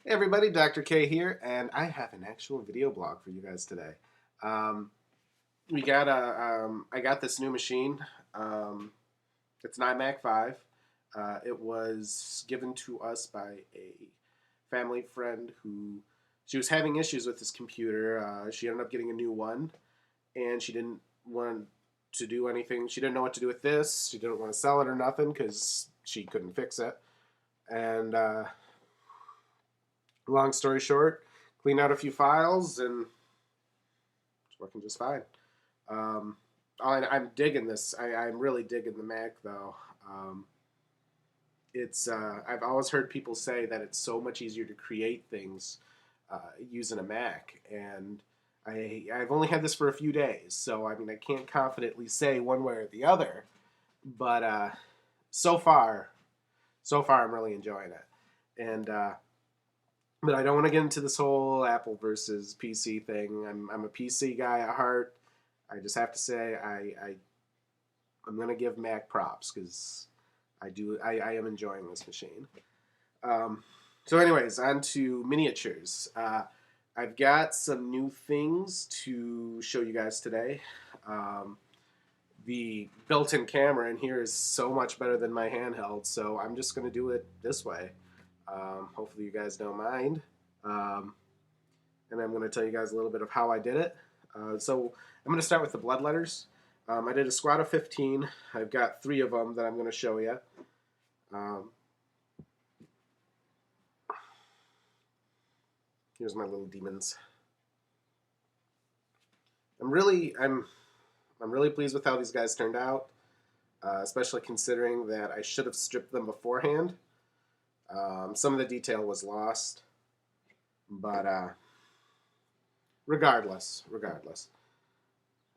Hey everybody, Dr. K here, and I have an actual video blog for you guys today. Um, I got this new machine. Um, it's an iMac 5. It was given to us by a family friend who she was having issues with this computer. She ended up getting a new one, and she didn't want to do anything. She didn't know what to do with this. She didn't want to sell it or nothing because she couldn't fix it. And long story short, cleaned out a few files and it's working just fine. Um, I'm digging this. I'm really digging the Mac though. Um, it's I've always heard people say that it's so much easier to create things using a Mac, and I've only had this for a few days, so I mean I can't confidently say one way or the other. But so far, so far I'm really enjoying it, and but I don't want to get into this whole Apple versus PC thing. I'm a PC guy at heart. I just have to say I'm gonna give Mac props because I am enjoying this machine. Um, so, anyways, on to miniatures. I've got some new things to show you guys today. Um, the built-in camera in here is so much better than my handheld, so I'm just gonna do it this way. Hopefully, you guys don't mind. Um, and I'm going to tell you guys a little bit of how I did it. So I'm going to start with the Bloodletters. I did a squad of 15. I've got 3 of them that I'm going to show you. Um, here's my little demons. I'm really pleased with how these guys turned out, especially considering that I should have stripped them beforehand. Some of the detail was lost, but regardless,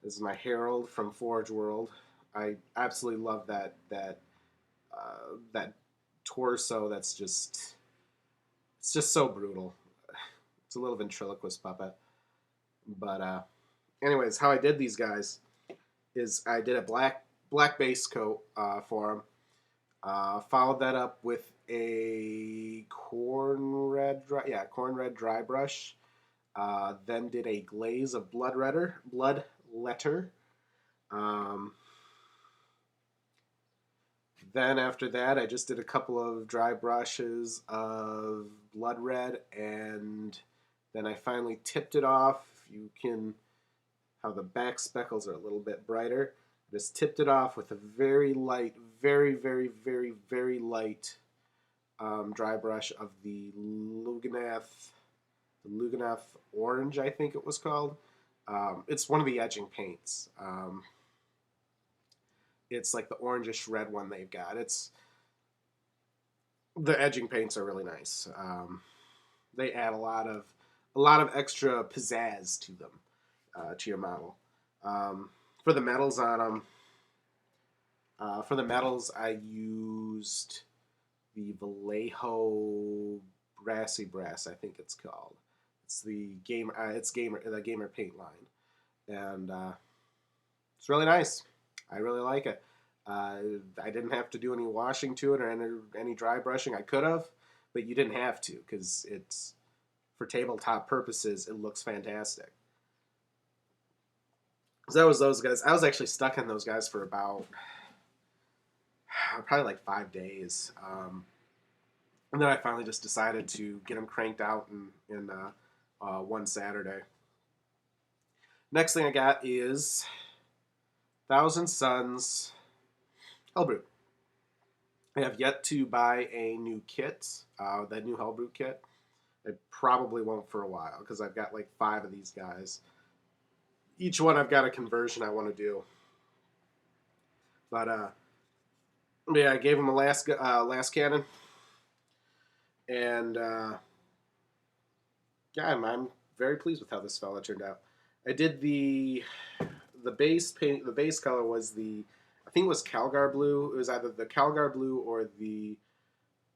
this is my Herald from Forge World. I absolutely love that torso. It's just so brutal. It's a little ventriloquist puppet. But anyways, how I did these guys is I did a black base coat for them. Followed that up with a corn red dry brush. Then did a glaze of bloodletter. Um, Then after that, I just did a couple of dry brushes of blood red, and then I finally tipped it off. You can, how the back speckles are a little bit brighter. Just tipped it off with a very light, very light dry brush of the Luganath Orange, I think it was called. It's one of the edging paints. It's like the orangish red one they've got. It's the edging paints are really nice. They add a lot of extra pizzazz to them, to your model. For the metals on them, for the metals I used the Vallejo Brassy Brass, I think it's called. It's the gamer paint line, and it's really nice. I really like it. I didn't have to do any washing to it or any dry brushing. I could have, but you didn't have to because it's for tabletop purposes. It looks fantastic. So that was those guys. I was actually stuck on those guys for about probably like 5 days, and then I finally just decided to get them cranked out in one Saturday. Next thing I got is Thousand Sons Helbrute. I have yet to buy a new kit, that new Helbrute kit. I probably won't for a while because I've got like 5 of these guys. Each one I've got a conversion I want to do. But yeah, I gave him a last cannon, and yeah, I'm very pleased with how this fella turned out. I did the base paint. The base color was I think it was Calgar blue. It was either the Calgar blue or the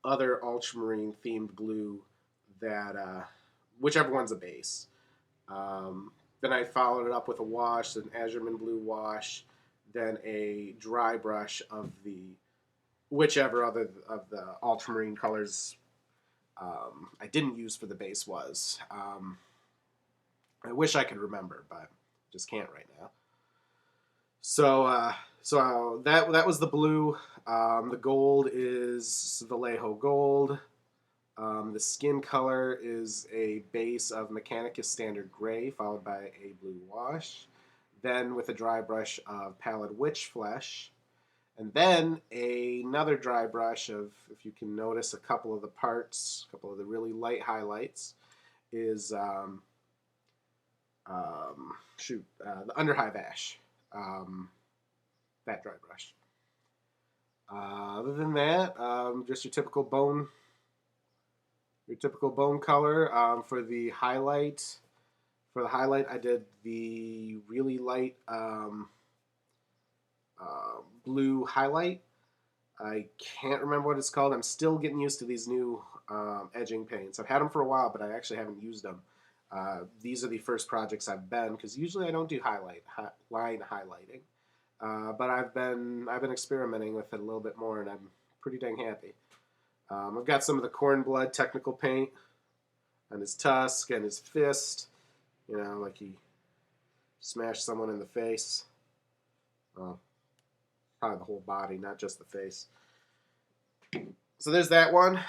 other ultramarine themed blue that whichever one's a base. Then I followed it up with a wash, an azurman blue wash, then a dry brush of the whichever other of the ultramarine colors I didn't use for the base was. I wish I could remember, but just can't right now. So that was the blue. The gold is Vallejo gold. The skin color is a base of Mechanicus Standard Gray, followed by a blue wash. Then with a dry brush of Pallid Witch Flesh. And then another dry brush of, if you can notice a couple of the parts, a couple of the really light highlights, is the Underhive Ash. That dry brush. Other than that, just your typical bone color. For the highlight, I did the really light blue highlight. I can't remember what it's called. I'm still getting used to these new edging paints. I've had them for a while, but I actually haven't used them. These are the first projects I've been, because usually I don't do line highlighting. But I've been experimenting with it a little bit more, and I'm pretty dang happy. I've got some of the Cornblood technical paint on his tusk and his fist. You know, like he smashed someone in the face. Well, probably the whole body, not just the face. So there's that one.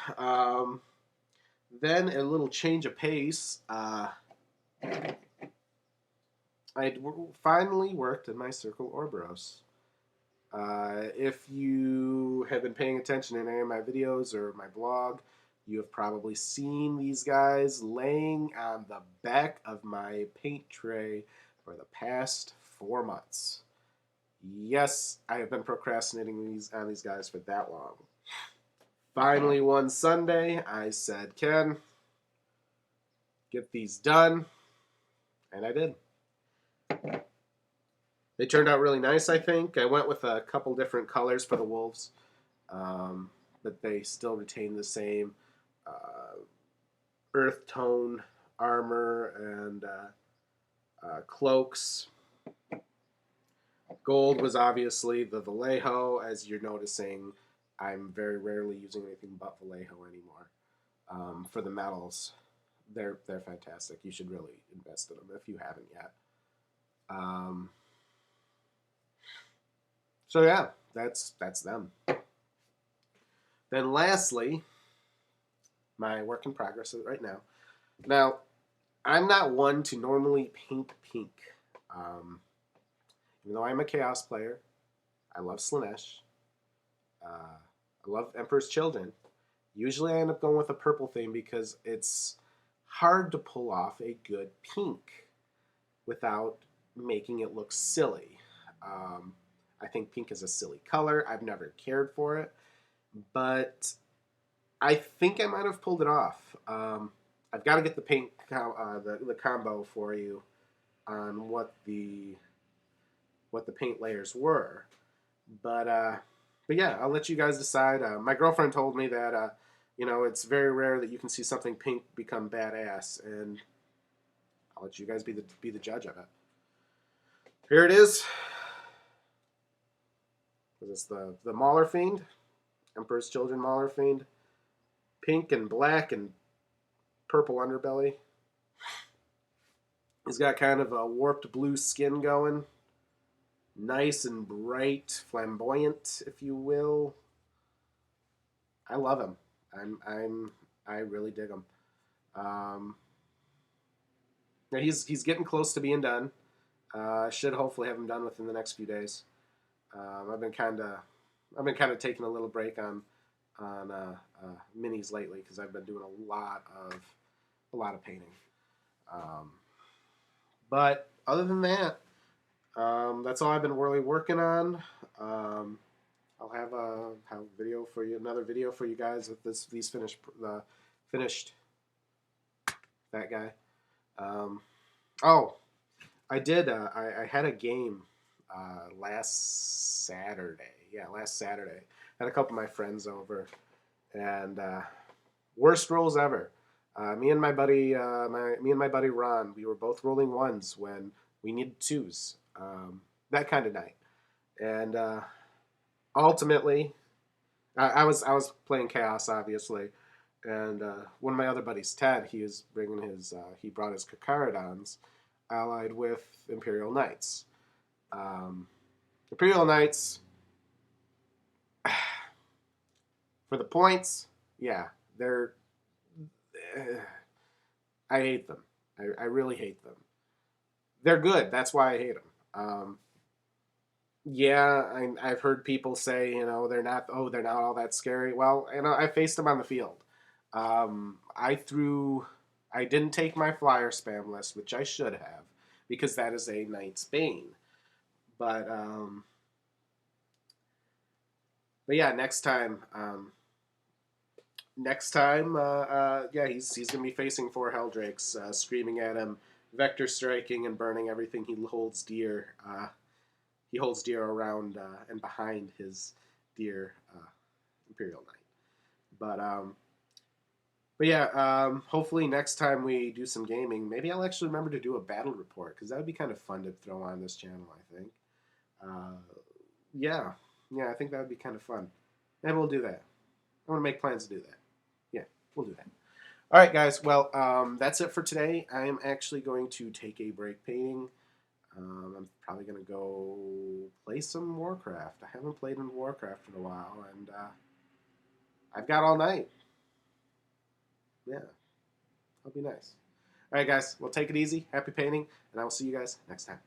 Then a little change of pace. I finally worked in my Circle Oroboros. If you have been paying attention in any of my videos or my blog, you have probably seen these guys laying on the back of my paint tray for the past 4 months. Yes, I have been procrastinating on these guys for that long. Finally, one Sunday, I said, Ken, get these done. And I did. They turned out really nice, I think. I went with a couple different colors for the wolves, but they still retain the same earth tone armor and cloaks. Gold was obviously the Vallejo. As you're noticing, I'm very rarely using anything but Vallejo anymore. For the metals, they're fantastic. You should really invest in them if you haven't yet. So yeah, that's them. Then lastly, my work in progress right now. Now, I'm not one to normally paint pink. Even though I'm a Chaos player, I love Slaanesh. I love Emperor's Children. Usually I end up going with a purple theme because it's hard to pull off a good pink without making it look silly. I think pink is a silly color. I've never cared for it, but I think I might have pulled it off. I've got to get the paint the combo for you on what the paint layers were, but yeah, I'll let you guys decide. My girlfriend told me that it's very rare that you can see something pink become badass, and I'll let you guys be the judge of it. Here it is. This is the Mauler Fiend, Emperor's Children Mauler Fiend. Pink and black and purple underbelly. He's got kind of a warped blue skin going. Nice and bright, flamboyant, if you will. I love him. I really dig him. Now he's getting close to being done. Should hopefully have him done within the next few days. I've been kind of taking a little break on minis lately because I've been doing a lot of painting. But other than that, that's all I've been really working on. I'll have another video for you guys with these finished that guy. I did. I had a game last Saturday. Yeah, last Saturday. Had a couple of my friends over, and worst rolls ever. Me and my buddy Ron, we were both rolling ones when we needed twos. That kind of night, and ultimately, I was playing Chaos, obviously, And one of my other buddies, Ted, he is bringing his, he brought his Kakaradons allied with Imperial Knights. Imperial Knights, for the points, yeah, they're, I hate them. I really hate them. They're good. That's why I hate them. Yeah, I've heard people say, they're not, oh, they're not all that scary. Well, I faced them on the field. I didn't take my flyer spam list, which I should have, because that is a Knight's Bane. But, but yeah, next time, yeah, he's gonna be facing 4 Helldrakes, screaming at him, vector striking and burning everything he holds dear. He holds dear around and behind his dear Imperial Knight. But yeah, hopefully next time we do some gaming, maybe I'll actually remember to do a battle report, because that would be kind of fun to throw on this channel, I think. Yeah, I think that would be kind of fun. Maybe we'll do that. I want to make plans to do that. Yeah, we'll do that. All right, guys. Well, that's it for today. I am actually going to take a break painting. I'm probably going to go play some Warcraft. I haven't played in Warcraft in a while, and I've got all night. Yeah, that'll be nice. All right, guys. Well, take it easy. Happy painting, and I will see you guys next time.